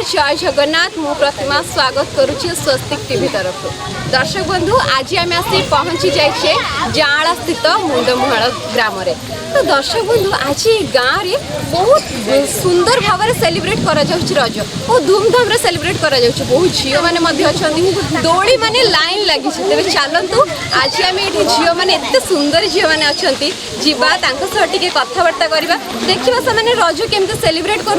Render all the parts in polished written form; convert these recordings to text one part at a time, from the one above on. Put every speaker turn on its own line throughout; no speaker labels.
नमस्कार जय जगन्नाथ मु प्रतिमा स्वागत करुच्ची स्वस्तिक टीवी तरफ। दर्शक बंधु आज आम आसी पहुँची जाइए जाँला स्थित मुंडमुहाल ग्राम रे। तो दर्शक बंधु आज गाँव में बहुत सुंदर भाव में सेलिब्रेट करा जाउछि रज बहुत धूमधाम रे सेलिब्रेट करा जाउछि। बहुत झील मैंने दौड़ी मैंने लाइन लगी तेज चलतु आज आम ये झील मैंने एत सुंदर झील मैंने अच्छा जीवा कथबार्ता करवा देखा से रज केमती सेलिब्रेट कर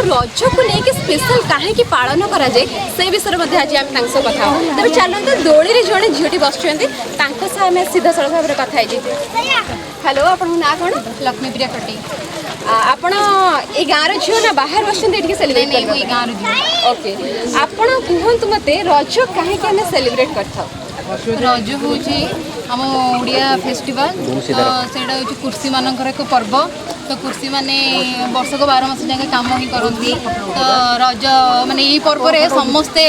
रज को लेकिन स्पेशल कहीं पालन कराए से विषय में आज आम कथा तेज चलते दौड़ी जड़े झीटी बस आम सीधा सड़क भाव में कथा हेलो आप ना कौन
लक्ष्मी प्रिया कटी
आपण ए गाँव झील ना बाहर बस सेलिब्रेट
गाँव
ओके आपण कहतु मत रज कहीं सेलिब्रेट कर
रज हूँ आम ओडिया फेस्टिवल से कृषि मानकर एक पर्व तो कृषि माने वर्ष को 12 मास जाके काम ही करती तो रज माने ये पर्व रे समस्ते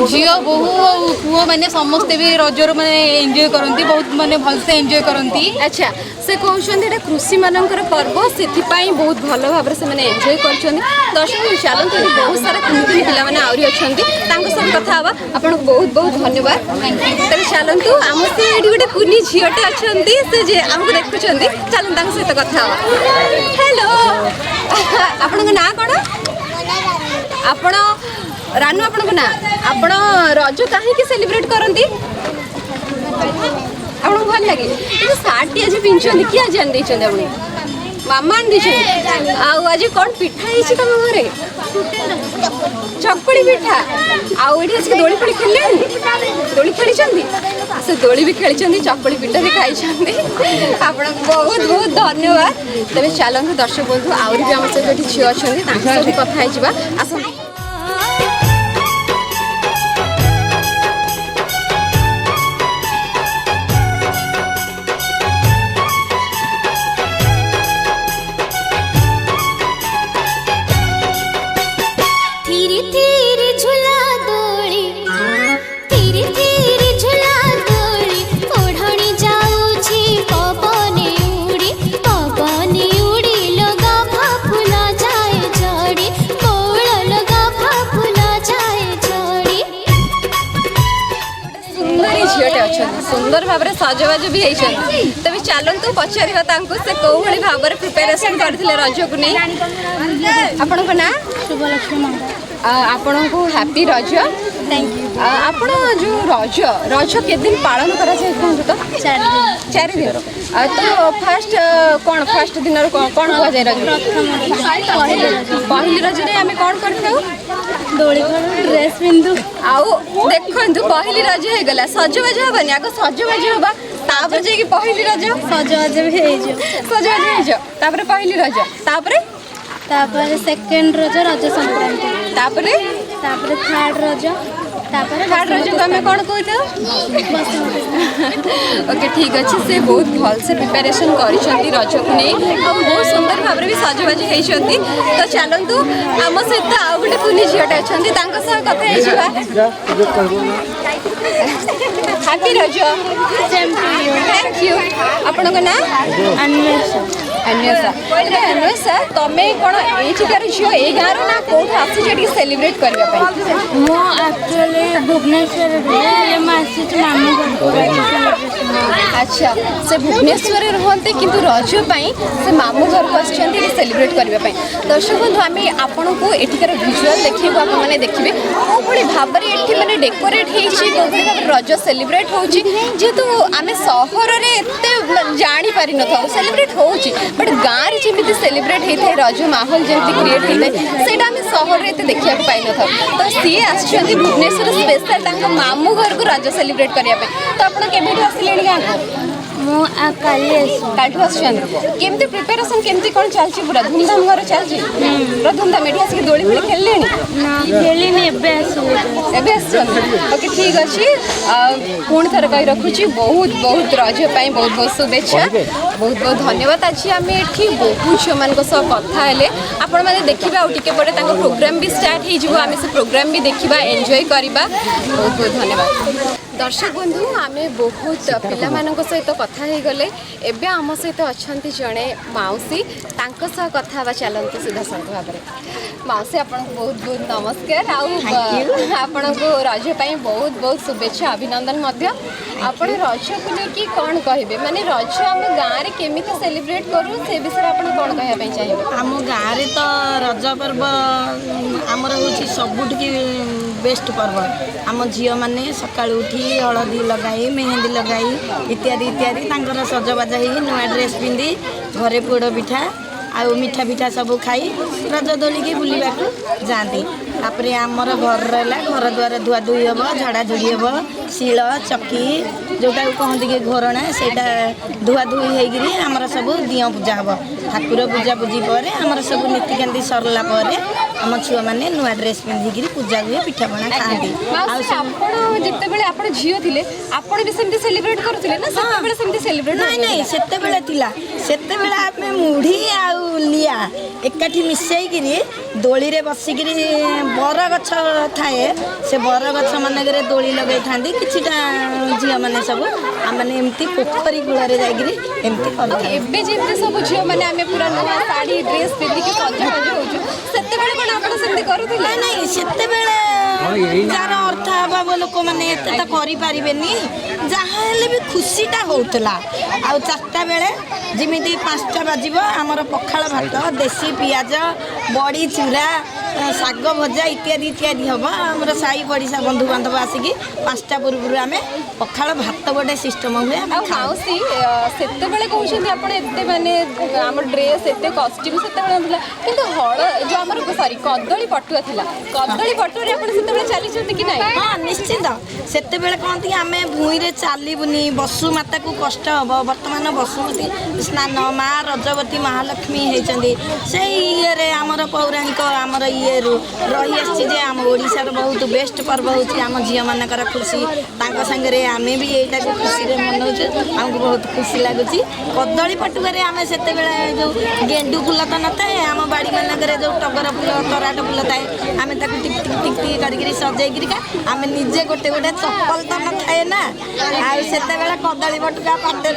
झील बहु पुओ मैंने समस्ते भी रजर माने एंजॉय करती बहुत माने भलसे एंजॉय करती।
अच्छा से कहते कृषि मानकर पर्व से बहुत भल भाव से एंजॉय कर दर्शक चलते बहुत सारा कुनी कुनी पिला मैंने आहरी अच्छा सब कथा हाँ आपको बहुत बहुत धन्यवाद। तेज चलतु आम से गोटे कुनी झीटे अच्छा से आमको देखुं चलते सहित कथा हेलो आपण ना कौन आपण रानू आपण ना आपण रज कहीं सेलिब्रेट करती आपको भल लगे ये सार्ट आज पिंधुंट किए आज आनी मामा आनी आज कौन पिठा है तुम घरे चकुड़ी पिठा आठ आज दोली फोड़ी खेल दोली खेली से दोली भी खेली चकुड़ी पिठा भी खाई आपको बहुत बहुत धन्यवाद। तेज चलते दर्शक बंधु आहरी भी आम सहित झील अच्छा कथा आस सुंदर भाव में सजबाज भी होती तेज चलतु पचार से कौ भाव में प्रिपेरेसन करते रज को नहीं आपण ना
शुभलक्ष्मी
आपण को हैप्पी रज
थैंक यू
आपण जो रज रज के दिन पालन करा कहतु तो 4 दिन तो कौन फास्ट दिन कौन कह जाए रज पहली रज आम कौन कर
दोली ड्रेस पिंधु
आउ देखु पहली रज हो गला सजबाज हेनी आग सजबाज हवा तापर जाकि पहली रज
सजबाज भी
सजबाज हो पहली रज
तापर सेकेंड रज रज संक्रांति
तापर
थर्ड रज
थर्ड रज को आम कौन कहते ओके ठीक अच्छे से बहुत भल से प्रिपेरेसन कर रज को नहीं बहुत सुंदर भाव में भी सजबाज होती तो चलतु आम सहित आउ गोटे कुनी झीटे अच्छा कथा हैप्पी रज थैंक यू आपण ना अन्वेषा अन्वेषा तुम्हें कौन ये झील ये गाँव ना कौट आसी सेलिब्रेट करने
एक्चुअली भुवनेश्वर
अच्छा से भुवनेश्वर रुहते किंतु रज से मामू घर को आसी सेलिब्रेट करने दर्शक बंधु आम आपण को एठिकार विजुआल देखा आपने देखिए कौ भाव में मैंने डेकोरेट हो रज सेलिब्रेट होेतु आम सहर में एत जापर न सेलिब्रेट हो बट गाँव में जमी सेलिब्रेट होता है रज माहौल जमी क्रिएट होता है से आम सहर में देखा पाई न तो सी आसुँच भुवनेश्वर स्पेशल मामू घर को रज सेलिब्रेट करने तो आप आसिले गाँव कालू आसमती प्रिपेरेसन केमती कौन चलती पूरा धूमधाम घर चलती पूरा धूमधाम ये आसिक दोली फोली खेलने ओके ठीक अच्छे पुणी थर कही रखुची बहुत बहुत रज बहुत बहुत शुभेच्छा बहुत बहुत धन्यवाद। आज आम ये बहुत झील मान कथा आपण मैंने देखा आउ टे पर प्रोग्राम भी स्टार्ट हो से प्रोग्राम भी देखा एंजॉय करवा बहुत बहुत धन्यवाद। दर्शक बंधु आम बहुत पिला सहित कथा हो गले एबे आम सहित अच्छा जड़े मौसी कथा चलते सीधा सड़क भाव में मौसी आपन को बहुत बहुत नमस्कार आपन को रज पाई बहुत बहुत शुभेच्छा अभिनंदन आपण रज को लेकिन कौन कहे माने रज आम गाँव में केमी सेलिब्रेट करूँ से विषय आप कौन कहना चाहिए
आम गाँव में तो रज पर्व आमर हूँ सबुठ बेस्ट पर्व आम झी मैंने सका उठी हलदी लगाई मेहंदी लगाई इत्यादि इत्यादि तांकर सजबाज हो नुआ ड्रेस पिंधि घरे पोड़ पिठा आउ मिठा पिठा सब खाई रज दोली की बुलवा जाती तापर आमर घर रहा घर द्वार धुआ धुई हम झाड़ाझुड़ी हम शिल चकी जोटा कहते कि घोरणा से धुआ धुई होगी आमर सब दिया पूजा हम ठाकुर पूजा पूजी पर आमर सब नीतिकांति सरला आम छुआ मैंने नुआ ड्रेस पिंधिकी पूजा हुए पिठापणा खाती
झील थे आपड़ भी सेमती सेलिब्रेट करते ना सेमती सेलिब्रेट
नहीं नहीं सेते आम मुढ़ी आउ लिया एकाठी मिसईकरी दोली रे बसिकी बर गछ थाए से बर गछ मानक दोली लगे था किछिटा झील मैंने सब आम मैंने एमती पोखरी कूल जामती
कर सब झील मैंने आम पूरा नुआ शाढ़ी ड्रेस पिंधिकी सजबाज हो
नहीं से जार अर्थ अभाव लोक मैंने करें जहाँ भी खुशीटा होता आ 4टा बेले जमी 5टा बाजिब आमर पखाल भात देसी पियाज बड़ी चूरा शाग भजा इत्यादि इत्यादि हम आमर साई पड़िशा बंधु बांधव आसिकी 5टा पूर्व आम पखाल भात गोटे सिस्टम हुए
मौसी से कहते माने आम ड्रेस एत कस्ट्यूम से हल जो आम सॉरी कदली पटुआ था कदली पटुआ चली कि ना
हाँ निश्चित से कहती आम भूई चलबुनि बसु माता को कष्ट हम बर्तमान बसुमती स्नान माँ रजवती महालक्ष्मी होती से ये आमर पौराणिक आमर ये रही आसी आम ओडार बहुत बेस्ट पर्व होम झी मानकर खुशी सागरे आम भी यहाँ खुशी मनाऊे आमको बहुत खुशी लगुच कदली पटुआर आम से जो गेंडू फुल तो न था आम बाड़ी मानक जो टगर फुल तराट फुल थाए आम टिक टिक टिक कर सजेक आम निजे गोटे गोटे चप्पल तो न थाए ना आते कदली पटुआ पाटे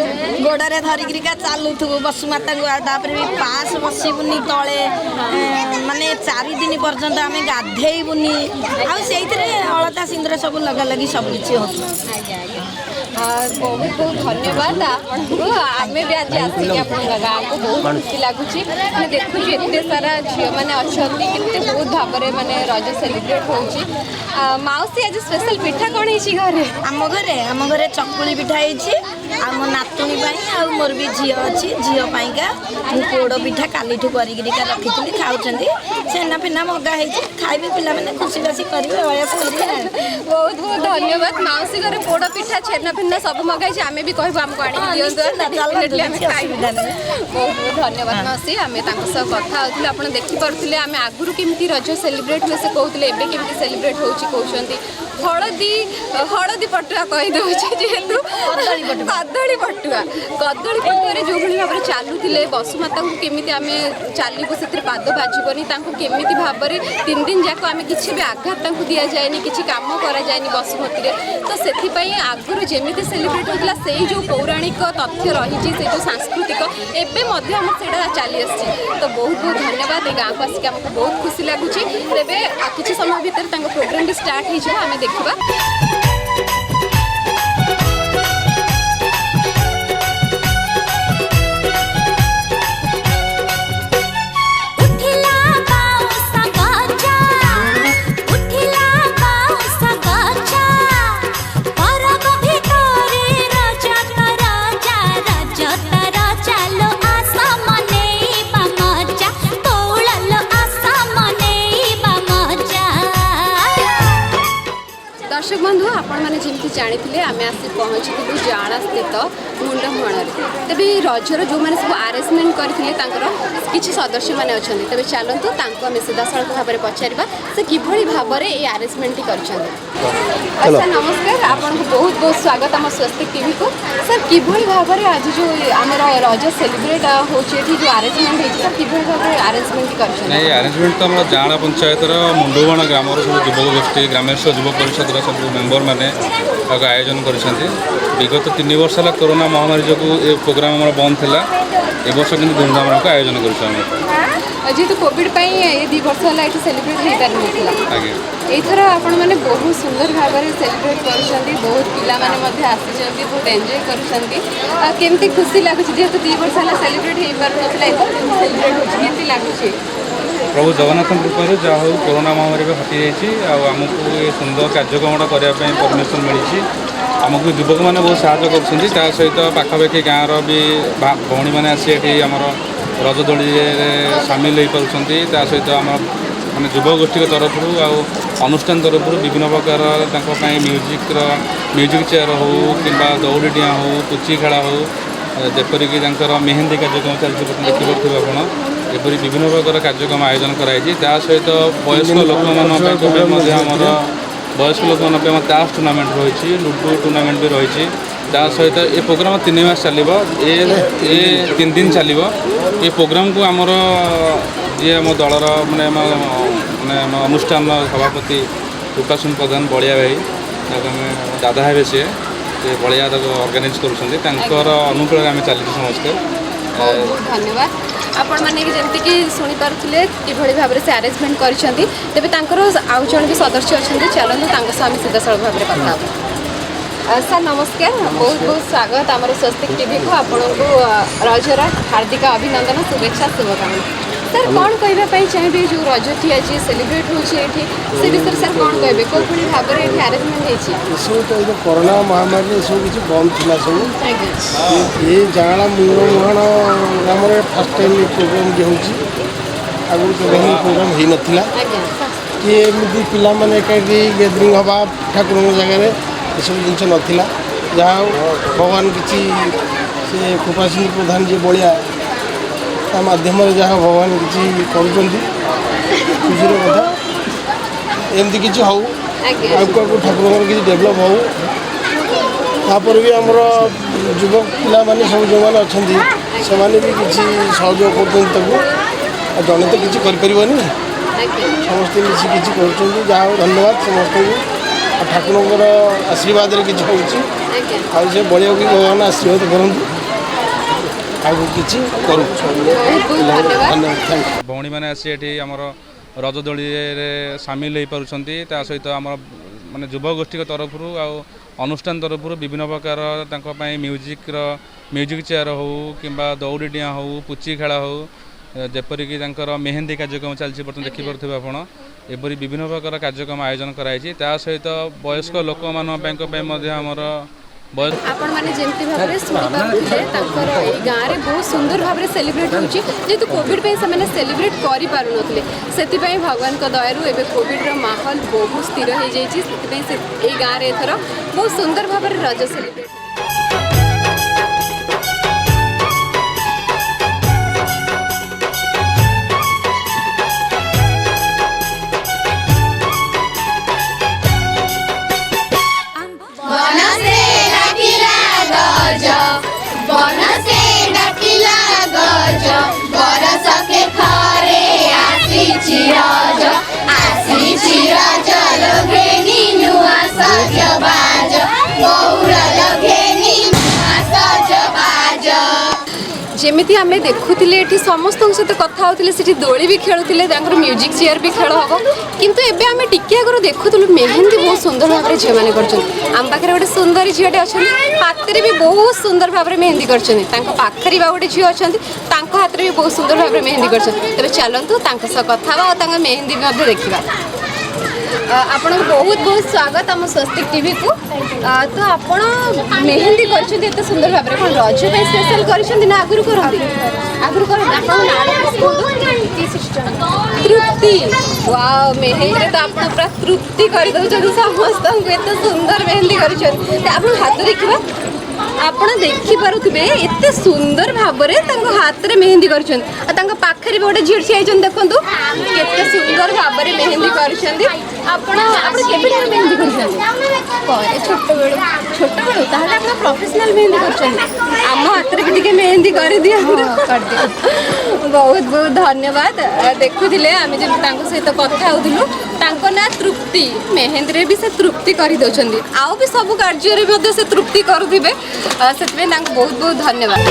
गोड़े धरिका चलुथु बसुमाता को भी पास बसबुनि तले माने 4 दिन पर्यंत आम गाधेबुनि अलता सिंदूर सब लगा लगी सब किसी हो
बहुत बहुत धन्यवाद आपको आम भी आज आसिक आप गाँव को बहुत खुशी लगुच मैं देखुँ एत सारा झील मैंने अच्छा के बहुत भाव में मानने रज सेलिब्रेट हो मौसी आज स्पेशल पिठा कौन है
आम घरे चकुली पिठा आम नातुणी मोर भी झी अच्छी झील पाइका पोड़ पिठा काली रखी खाऊँ छेना फिना मगा खाइबे पिला खुशी बासी करेंगे
बहुत बहुत धन्यवाद मौसी घर पोड़ पिठा छेना फिना सब मगाई आम भी कहूँ आमको आनी बहुत बहुत धन्यवाद मौसी आम कथा होते आप देखिपे आम आगुरी केमी रज सेलिब्रेट हुए से कहते एवं केमी सेलिब्रेट होती हलदी हलदी पटुआ कहीदे जेहेतु कदली पटुआ जो भाव में चलुले बसुमाता को केमी आम चलू से पाद बाजबनी केमी भाव में 3 दिन जाक आम किसी भी आघात दि जाए किसी कम कराए बसुमती तो से आगुरी जमी सेलिब्रेट होता से जो पौराणिक तथ्य रही जो सांस्कृतिक एवं चली आसी तो बहुत बहुत धन्यवाद गाँव को आसिक आमको बहुत खुशी लगुच तेरे किसी समय भितर प्रोग्राम स्टार्ट हो देखा दर्शक बंधु आपण मैंने जमी जानी आम आसी पहुँचू जाड़ा स्थित मुंडमहल तेज रजर जो मैंने सब आरेंजमेंट करते किसी सदस्य मैंने अच्छा तेज चलतु आम सीधा सड़क भाव में पचार से किभली भाव में ये आरेंजमेंट कर अच्छा नमस्कार आपको बहुत बहुत स्वागत आम स्वस्तिक टीवी को सर किभली भाव में आज जो आम रज सेलिब्रेट हो जो आरेंजमेंट है सर किभली भाव में आरेंजमेंट कर
आरेंजमेंट तो जाड़ा पंचायत मुंडमहल ग्राम सब युवक गोष्ठी ग्रामेश युव परिषद सब मेंबर मैंने आयोजन कर विगत 3 वर्ष है कोरोना महामारी जो ये प्रोग्राम आम बंद था ए वर्ष कि धूमधाम आयोजन कर
जेहेतु कोविड ये 2 वर्ष है ये सेलिब्रेट हो पार ना एथर आपण मैंने बहुत सुंदर भाव में सेलिब्रेट कर बहुत पिला माने बहुत एंजॉय करमती खुशी लगुच जेहेतु 2 वर्ष है सेलिब्रेट हो पार ना सेलिब्रेट होती लगुच
प्रभु जगन्नाथ कृपा जहाँ हो कोरोना महामारी भी हटि जाइए आमको ये सुंदर कार्यक्रम करने परमिशन मिली आमको युवक मैंने बहुत साहय कर सहित पाखापाखि गाँव भी भौणी मैंने आसी आमर रजदोली सामिल हो पार्टी सहित आम माने युवा गोष्ठी तरफ अनुष्ठान तरफ विभिन्न प्रकार म्यूजिक चेयर हो कि दौड़ी डिया हो पुची खेला हो जपरिक मेहंदी कार्यक्रम चलती देखिपे आप एपरी विभिन्न प्रकार कार्यक्रम आयोजन कराई सहित वयस्क लोक आमर वयस्क लोक ताश टूर्नामेंट रही लुडो टूर्नामेंट भी रही सहित ये प्रोग्राम 3 मास चलो ये 3 दिन चलो ये प्रोग्राम को आमर जी आम दलर माने माने अनुष्ठान सभापति कृपासन प्रधान बलिया भाई दादा हे सी बलिया ऑर्गेनाइज कर अनुकूल आम चली समस्ते
बहुत धन्यवाद आपण मैंने जमती कि शुणी पारे कि भाव से आरेंजमेंट कर आउ जन भी सदस्य अच्छा चलते आम सीधा सड़क भाव में कथा सर नमस्कार बहुत बहुत स्वागत आम स्वस्तिक टीवी को आपण को रजर हार्दिक अभिनंदन शुभेच्छा शुभकामना सर कौन कहवाई चाहिए जो रजटी आज सेलिब्रेट होती से विषय सर कौन कहे कौ भाई भाव में आरेंजमेंट
सब कोरोना महामारी सब किसी बंद थी सब ये जाँला मुंड मुहाण ग्राम फास्ट टाइम प्रोग्राम जो आगुरी केवे प्रोग्राम हो नाला कि एमती पाने एकाठी गैदरिंग हवा ठाकुर जगह सब जिन नाला जहाँ भगवान किसी से कृपासिंह प्रधान जी बलिया माध्यम जहाँ भगवान किसी कर खुशी कथा एमती किसी हो ठाकुर किसी डेभलप हो तापर भी आमर युवक पिला माने सब जो मैंने अच्छा से भी किसी सहयोग कर जड़े तो किसी करनी समस्ते मिसी किसी कर धन्यवाद समस्त ठाकुर आशीर्वाद किसी हो बलिया भी भगवान आशीर्वाद करूँ किसी
भौणी मैंने आसी आमर रजदोली सामिल हो पार्टी सहित आम माने युवा गोष्ठी तरफ अनुष्ठान तरफ विभिन्न प्रकार म्यूजिक चेयर हो कि दौड़ी डिया हो पुची खेला हो जपरिक मेहंदी कार्यक्रम चलती देखिपे आप एपरी विभिन्न प्रकार कार्यक्रम आयोजन कराई सहित वयस्क लोक आमर
आपण मैंने जमती भाव में शुणी पारे गाँव में बहुत सुंदर भाव में सेलिब्रेट होती कोविड से सेलिब्रेट कर पारे से भगवान दयारू एवं कोविड माहौल बहुत स्थिर हो जाए गाँव में एथर बहुत सुंदर भाव में रज सेलिब्रेट जमीती आम देखुले समस्त सहित कथा होते दोली भी खेलुले म्यूजिक चेयर भी खेल हम किंतु एबे आम टिके आगे देखुलु मेहंदी बहुत सुंदर भाव में झील मैंने कर आम पाखे गोटे सुंदर झीटे अच्छा हाथ में भी बहुत सुंदर भाव में मेहंदी कर पाखे गोटे झील अच्छा हाथ में भी बहुत सुंदर भाव में मेहंदी कर चलतु कथा और मेहंदी देखा आपण बहुत बहुत स्वागत आम स्वस्तिक टीवी को तो आपण मेहंदी कर सुंदर भाव में रज स्पेशल कर आगुरी तृप्ति वाओ मेहंदी तो आप पूरा तृप्ति कर समस्त एत सुंदर मेहंदी कर हाथ देखा आपण देखिपे एत सुंदर भाव में हाथ में मेहंदी कर पाखे भी गोटे झील छे देखो केते सुंदर भाव में मेहंदी कर मेहंदी कर छोट बेलू प्रोफेशनल मेहंदी कर आम हाथ में भी मेहंदी कर दिया बहुत बहुत धन्यवाद देखुले आम जब सहित कथा होलु तांको ना तृप्ति मेहेंदी रे भी से तृप्ति करी दउछंदी आउ भी सब कार्य रे मध्ये से तृप्ति करूथिबे सेतबे तांको बहुत बहुत धन्यवाद।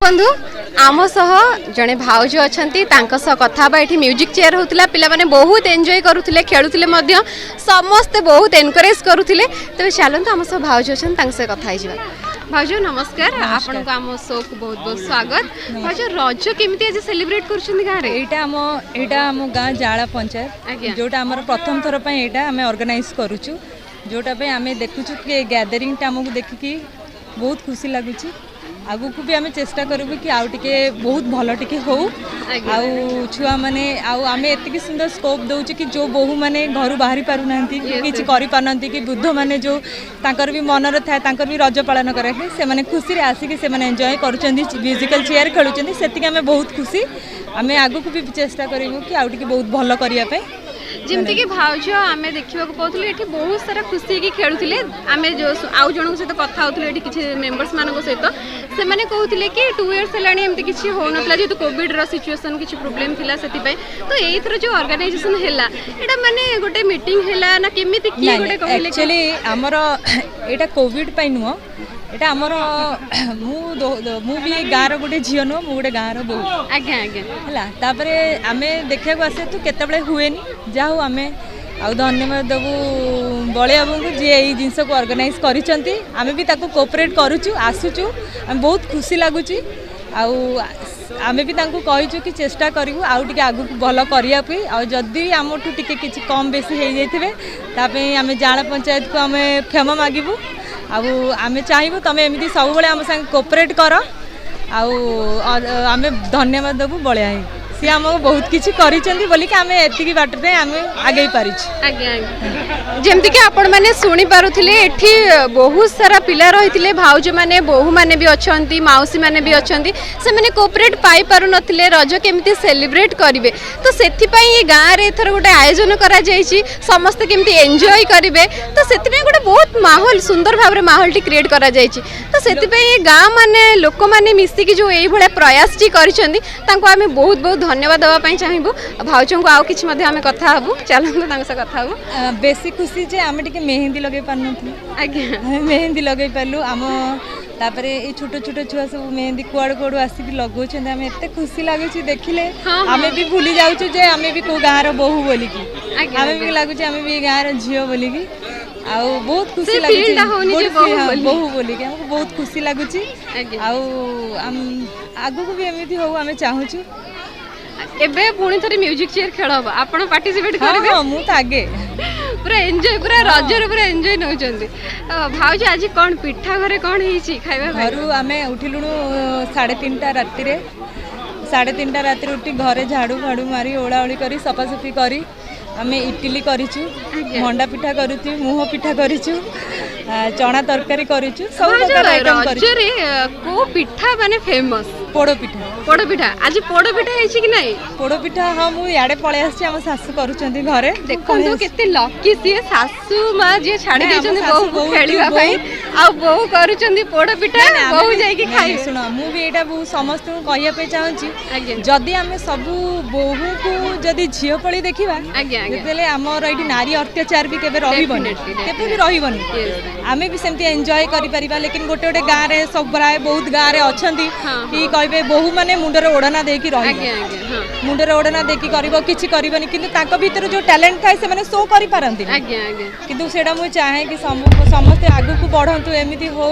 बंधु आम सह जड़े भाउज अच्छा कथा ये म्यूजिक चेयर होता पे बहुत एंजॉय करुले खेलुले समस्ते बहुत एनकरेज करुले तेज चलते आम सह भाउज अच्छा कथा भाउज नमस्कार आपन को आम शो को बहुत बहुत स्वागत। भाउज रज केमिति आज सेलिब्रेट करछन गारे
एटा आम गाँ जाला पंचायत जोटा आमर प्रथम थर पे एटा आम ऑर्गेनाइज करूछु जोटा पे आम देखुछु कि गैदरिंग टा हमको देखिकी बहुत खुशी लगुच आगु को भी आम चेष्टा करूँ कि आउ टिके बहुत भल टिके हो छुआ माने आम एति सुंदर स्कोप दउछु कि जो बहु माने घर बाहरी पारु नांती किछि करि पारनंती कि वृद्ध माने जो तांकर भी मनर थाए तांकर भी रज पालन करे से माने खुशी रे आसिक से माने एंजॉय करूचंदी म्यूजिकल चेयर खेलुचंदी सेति आम बहुत खुशी आम आगु को भी चेष्टा करिवु कि आउ टिके बहुत भल करिया पे
जमती कि भाउज आम देखा पाते ये बहुत सारा खुशी की खेलुले आम जो आउ जन सहित कथा होते किसी मेम्बर्स मान सहित से मैंने कहते कि 2 इयर्स है किसी हो ना जेहतु कोविड सिचुएशन किसी प्रोब्लेम थिला से तो एथर जो ऑर्गेनाइजेशन हैला एटा माने गोटे मीटिंग हैला ना केमिति की गोटे कहले
एक्चुअली हमर एटा कोविड पई नुह एटा हमर मु भी गाँव गोटे झील नुह मु गोटे गाँव बहु
आज्ञा आज्ञा
है तापरे आमे देखा आसे तो केतबेले हुएनी जाऊ आमे आउ धन्यवाद देवु बड़े बाबू को जी यही जिनस को ऑर्गेनाइज करिसंती आमे भी ताको कोऑपरेट करूचु आसुचु आम बहुत खुशी लगुची आमे भी तांको कहिचु कि चेष्टा करिवु आउ टिके आगु भल करिया पे आ जदी आमठु टिके किछि कम बेसी हे जाइथिबे तापे आमे जाला पंचायत को आमे क्षमा मागिबु आमे चाहिबु तमे एमिति सब बेले आम संग कोऑपरेट कर आमे धन्यवाद देबु बळे आई सी आमको बहुत किसी करें एति बाट आम आगे पारी
जमती कि आपण मैंने शुणी पारुथिले एठी बहुत सारा पिला रही भाउज मैंने बोहू मैंने भी अच्छा माउसी मैंने भी अच्छा से मैंने कोऑपरेट पाई पारु नथिले रज केमिति सेलिब्रेट करिवे तो सेथिपई ये गाँव रे एथर गोटे आयोजन करा जायछि समस्त केमिति एंजॉय करिवे तो सेथिपई गोटे बहुत माहौल सुंदर भाव रे माहौल टी क्रिएट करा जायछि तो सेथिपई ये गाँव माने लोक माने मिसी कि जो एई भले प्रयास टी करिसंदी तांको आमे बहुत बहुत धन्यवाद देवाई चाहबू भाउज को आउ किछि मध्ये आमे कथा हबू चलंतु तांग से कथा हबू
बेसी खुशी जे आमे टिके मेहंदी लगे पारनथि आज्ञा मेहंदी लगे पारलु आम तापरे ए छोट छोट छुआ सब मेहंदी कुआड़ कुआड़ आसिक लगौछन आमे एते खुशी लागुछि देखिले आमे भी भूली जाउछु जे आमे भी को गाँव रो बहु बोली की आमे भी लागुछि आमे भी गाँव रो झियो बोली की आउ बहुत खुशी लागुछि बहु बोली की हमको बहुत खुशी लागुछि आउ आगु को भी एमिति हो आमे चाहूछु
एबे पुणी थोड़ी म्यूजिक चेयर खेल हम आपण पार्टिसिपेट करेंगे
हां मु त आगे
पूरा एंजॉय पूरा रजर पूरा एंजॉय नउचंदी भाउजी आज कोन पिठा घरे कोन हिची खाइबा
घरु आमे उठिलुनु 3:30 राती रे 3:30 राती उठी घरे झाड़ू फाड़ू मारी ओळा ओळी करी सफा सफी करी आमे इडली करिछु मंडा पिठा करिछु मुह पिठा करिछु चना तरकारी करिछु सब प्रकार आइटम करिछु
रजरे को पिठा माने फेमस
पोड़ो पिठा
आज पोड़ो पिठा है कि नहीं
पोड़ो पिठा हाँ मुझे याडे पळे आछि हम सासु करूछंती घरे
देखंतु केते लकी सी सासु मां जे छाडी देछंती बहु खेलिबा पई आ बहु करूछंती पोड़ो पिठा बहु जाई कि खाइ
सुन मु भी एटा बहु समस्त को कहिया पे चाहूची जदी हमें सब बहु को जदी झियो पळी देखिबा देले हमर एठी नारी अत्याचार भी केबे रहिबनी केबे भी रहिबनी आमे भी सेमती एन्जॉय करि परिबा लेकिन गोटे गोटे गाँ रे सब प्राय बहुत गाँ रे अछंती कि कहबे बहु माने मुंडर ओढ़ना देकी रही मुंडर ओढ़ना देकी करिवो किछि करिवनी किंतु तांको भीतर जो टैलेंट थाए से माने शो करि पारंती किंतु सेडा मु चाहे कि समस्त आगु को बढ़ंतु एमिति हो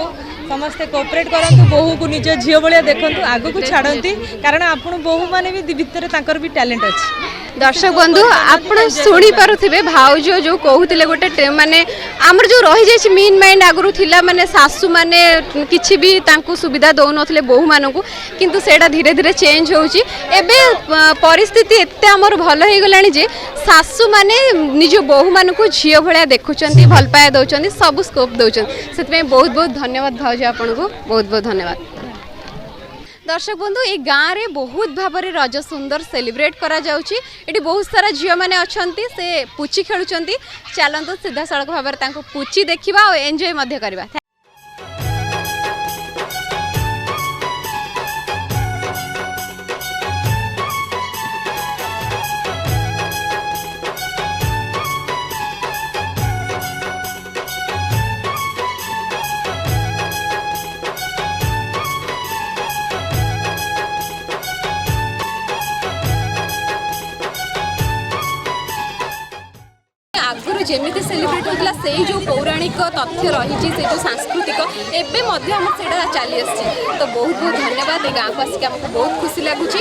समस्ते कोऑपरेट करंतु बोहू को निज झियो भलिया देखंतु आगु को छाड़ंती कारण आपण बोहू माने भी भितर तांकर भी टैलेंट अछि।
दर्शक बंधु आपण शुणी पारुथिबे भाउज जो कहूतिले गोटे माने आमर जो रही जाय मेन माइंड आगरु थिला माने सासु माने किछि भी तांकु सुविधा दउ नथले बोहू मानकु किंतु सेडा धीरे धीरे चेंज होउची एबे परिस्थिति एते हमर भलो हे गलानी जे सासु माने निज बोहू मानकु झियो भलिया देखुचंती भल पाए दउचंती सब स्कोप दउचंती सेतमे बहुत बहुत धन्यवाद भाउज आपनको बहुत बहुत धन्यवाद। दर्शक बंधु ये गाँव में बहुत भाव में रज सुंदर सेलिब्रेट करा जाउची एटी बहुत सारा झियो मैंने अच्छी से पुची खेलुचंती चलतु सीधा सड़क भाव में पुची देखा और एंजॉय मध्य करवा। आगुरी जमी सेलिब्रेट होता से जो पौराणिक तथ्य रही जो सांस्कृतिक एवं चली आसी तो बहुत बहुत धन्यवाद। गाँव को आसिक आमको बहुत खुशी लगुच।